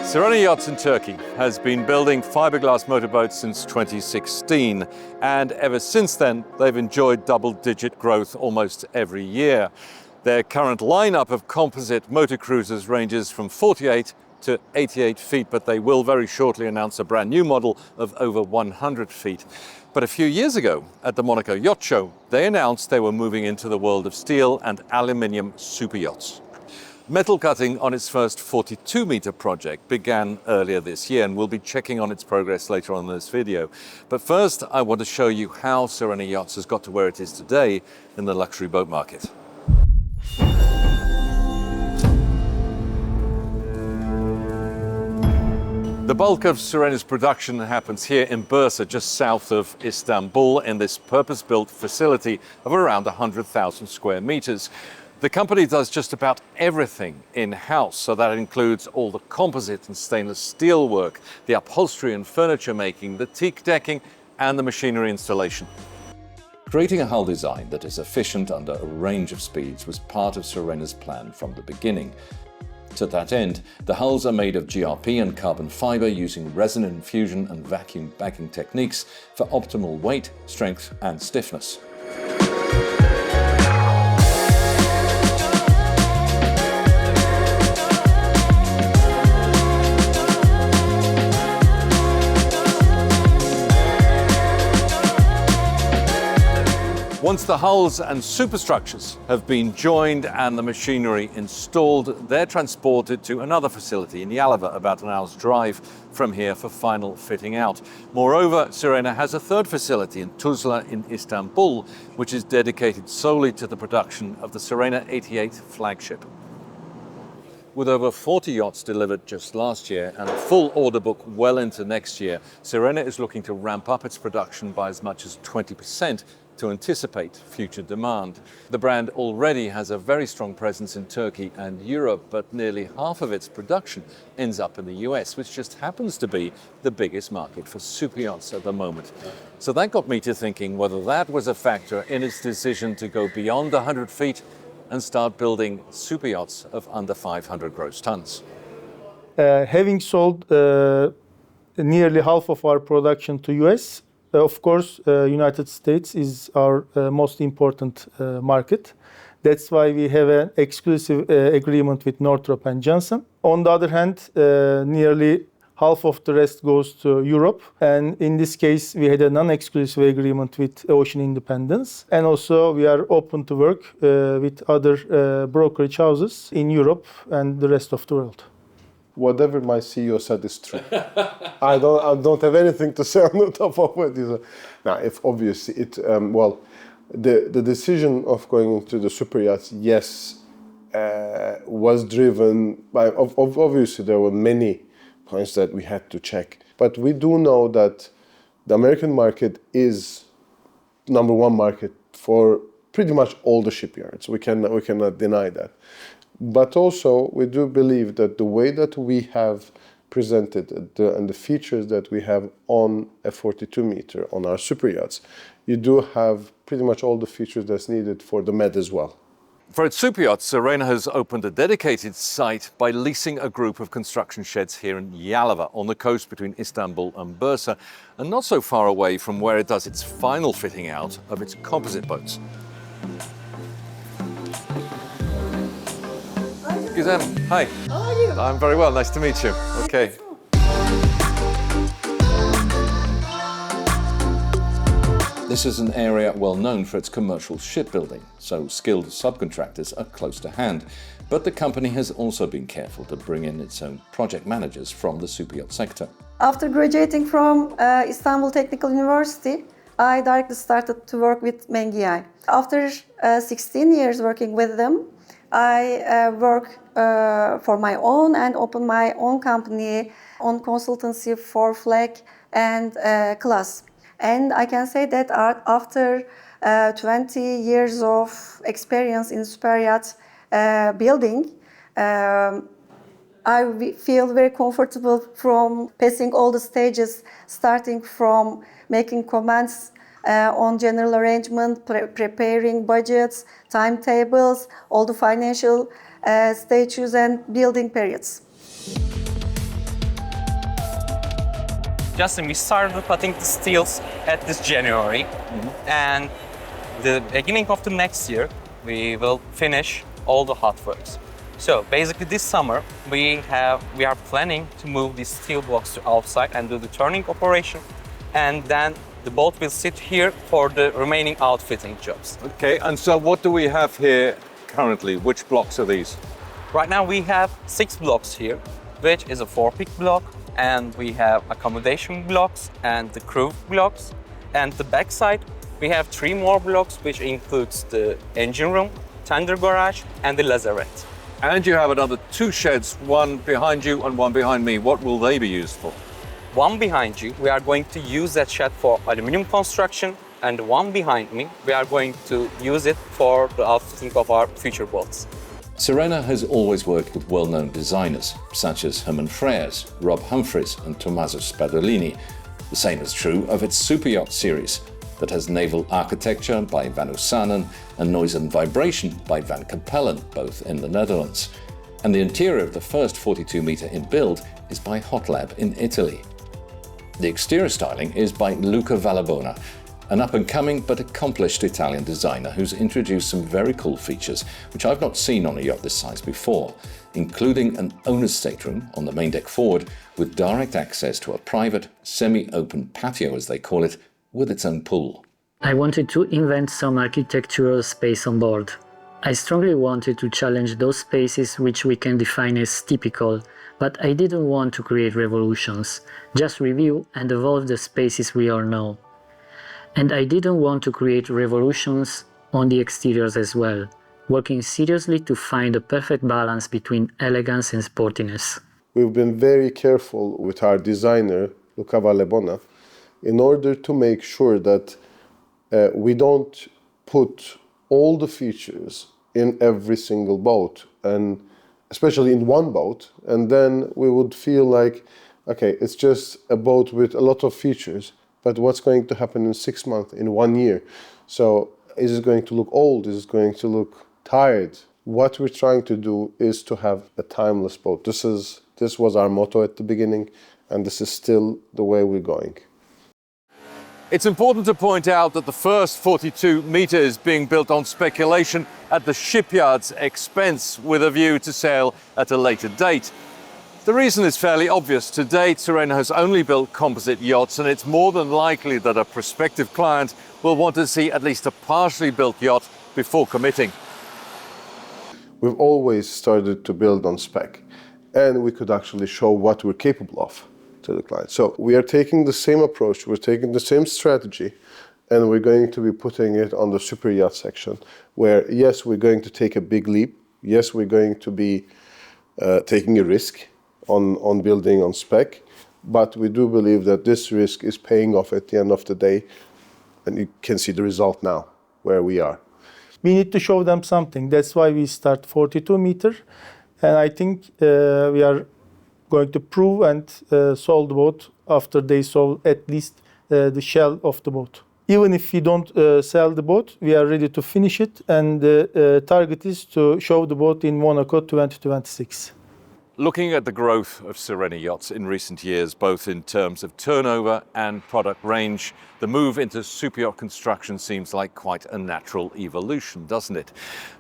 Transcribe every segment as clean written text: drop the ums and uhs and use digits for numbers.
Sirena Yachts in Turkey has been building fiberglass motorboats since 2016, and ever since then they've enjoyed double-digit growth almost every year. Their current lineup of composite motor cruisers ranges from 48 to 88 feet, but they will very shortly announce a brand new model of over 100 feet. But a few years ago at the Monaco Yacht Show, they announced they were moving into the world of steel and aluminium superyachts. Metal cutting on its first 42-meter project began earlier this year, and we'll be checking on its progress later on in this video. But first, I want to show you how Sirena Yachts has got to where it is today in the luxury boat market. The bulk of Sirena's production happens here in Bursa, just south of Istanbul, in this purpose-built facility of around 100,000 square meters. The company does just about everything in-house, so that includes all the composite and stainless steel work, the upholstery and furniture making, the teak decking, and the machinery installation. Creating a hull design that is efficient under a range of speeds was part of Sirena's plan from the beginning. To that end, the hulls are made of GRP and carbon fiber using resin infusion and vacuum bagging techniques for optimal weight, strength, and stiffness. Once the hulls and superstructures have been joined and the machinery installed, they're transported to another facility in Yalová, about an hour's drive from here, for final fitting out. Moreover, Sirena has a third facility in Tuzla in Istanbul, which is dedicated solely to the production of the Sirena 88 flagship. With over 40 yachts delivered just last year and a full order book well into next year, Sirena is looking to ramp up its production by as much as 20% to anticipate future demand. The brand already has a very strong presence in Turkey and Europe, but nearly half of its production ends up in the US, which just happens to be the biggest market for superyachts at the moment. So that got me to thinking whether that was a factor in its decision to go beyond 100 feet and start building superyachts of under 500 gross tons. Having sold nearly half of our production to US, of course, United States is our most important market. That's why we have an exclusive agreement with Northrop and Johnson. On the other hand, nearly half of the rest goes to Europe. And in this case, we had a non-exclusive agreement with Ocean Independence. And also, we are open to work with other brokerage houses in Europe and the rest of the world. Whatever my CEO said is true. I don't have anything to say on the top of what he said. Now, if obviously the decision of going into the superyachts, yes, was driven by, obviously there were many points that we had to check. But we do know that the American market is number one market for pretty much all the shipyards. We cannot deny that. But also, we do believe that the way that we have presented and the features that we have on a 42-meter on our superyachts, you do have pretty much all the features that's needed for the Med as well. For its superyachts, Sirena has opened a dedicated site by leasing a group of construction sheds here in Yalová, on the coast between Istanbul and Bursa, and not so far away from where it does its final fitting out of its composite boats. Gizem, hi. How are you? I'm very well, nice to meet you. Okay. This is an area well known for its commercial shipbuilding, so skilled subcontractors are close to hand. But the company has also been careful to bring in its own project managers from the superyacht sector. After graduating from Istanbul Technical University, I directly started to work with Mengiay. After 16 years working with them, I work for my own and open my own company on consultancy for flag and class. And I can say that after 20 years of experience in superyacht building, I feel very comfortable from passing all the stages, starting from making comments on general arrangement, preparing budgets, timetables, all the financial stages and building periods. Justin, we started putting the steels at this January, and the beginning of the next year, we will finish all the hot works. So basically this summer, we are planning to move these steel blocks to outside and do the turning operation, and then the boat will sit here for the remaining outfitting jobs. Okay, and so what do we have here currently? Which blocks are these? Right now we have 6 blocks here, which is a 4-peak block, and we have accommodation blocks and the crew blocks. And the backside, we have 3 more blocks, which includes the engine room, tender garage, and the lazarette. And you have another 2 sheds, one behind you and one behind me. What will they be used for? One behind you, we are going to use that shed for aluminium construction, and the one behind me, we are going to use it for the outfitting of our future boats. Sirena has always worked with well-known designers, such as Herman Frères, Rob Humphries and Tommaso Spadolini. The same is true of its Superyacht series, that has naval architecture by Van Osanen and noise and vibration by Van Capellen, both in the Netherlands. And the interior of the first 42-metre in build is by Hotlab in Italy. The exterior styling is by Luca Vallabona, an up-and-coming but accomplished Italian designer who's introduced some very cool features which I've not seen on a yacht this size before, including an owner's stateroom on the main deck forward with direct access to a private, semi-open patio, as they call it, with its own pool. I wanted to invent some architectural space on board. I strongly wanted to challenge those spaces which we can define as typical, but I didn't want to create revolutions, just review and evolve the spaces we all know. And I didn't want to create revolutions on the exteriors as well, working seriously to find a perfect balance between elegance and sportiness. We've been very careful with our designer, Luca Vallabona, in order to make sure that we don't put all the features in every single boat, and especially in one boat, and then we would feel like, okay, it's just a boat with a lot of features, but what's going to happen in 6 months, in 1 year? So is it going to look old? Is it going to look tired? What we're trying to do is to have a timeless boat. This was our motto at the beginning, and this is still the way we're going. It's important to point out that the first 42 metres is being built on speculation at the shipyard's expense, with a view to sale at a later date. The reason is fairly obvious. To date, Sirena has only built composite yachts, and it's more than likely that a prospective client will want to see at least a partially built yacht before committing. We've always started to build on spec, and we could actually show what we're capable of to the client. So we are taking the same approach, we're taking the same strategy, and we're going to be putting it on the super yacht section, where yes, we're going to take a big leap. Yes, we're going to be taking a risk on building on spec, but we do believe that this risk is paying off at the end of the day, and you can see the result now, where we are. We need to show them something. That's why we start 42 meter, and I think we are going to prove and sold the boat after they sold at least the shell of the boat. Even if we don't sell the boat, we are ready to finish it, and the target is to show the boat in Monaco 2026. Looking at the growth of Sirena Yachts in recent years, both in terms of turnover and product range, the move into superyacht construction seems like quite a natural evolution, doesn't it?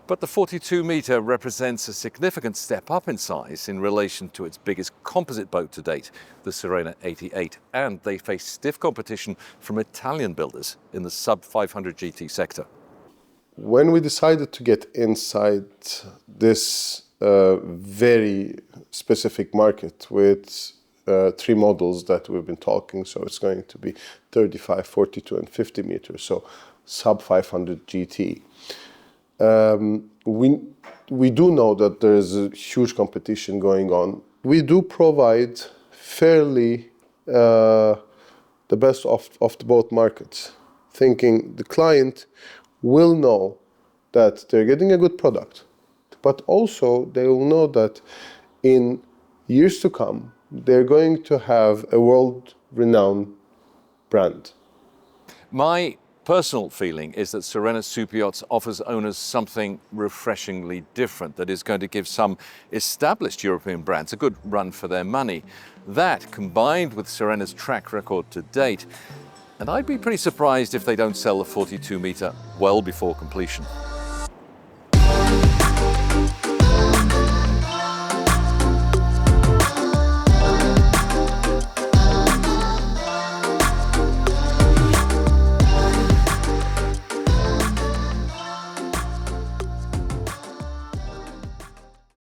But the 42-metre represents a significant step up in size in relation to its biggest composite boat to date, the Sirena 88, and they face stiff competition from Italian builders in the sub-500 GT sector. When we decided to get inside this very specific market with 3 models that we've been talking, so it's going to be 35, 42 and 50 meters, so sub 500 GT. We do know that there is a huge competition going on. We do provide fairly the best of the both markets, thinking the client will know that they're getting a good product, but also they will know that in years to come, they're going to have a world-renowned brand. My personal feeling is that Sirena Superyachts offers owners something refreshingly different that is going to give some established European brands a good run for their money. That, combined with Sirena's track record to date, and I'd be pretty surprised if they don't sell the 42-metre well before completion.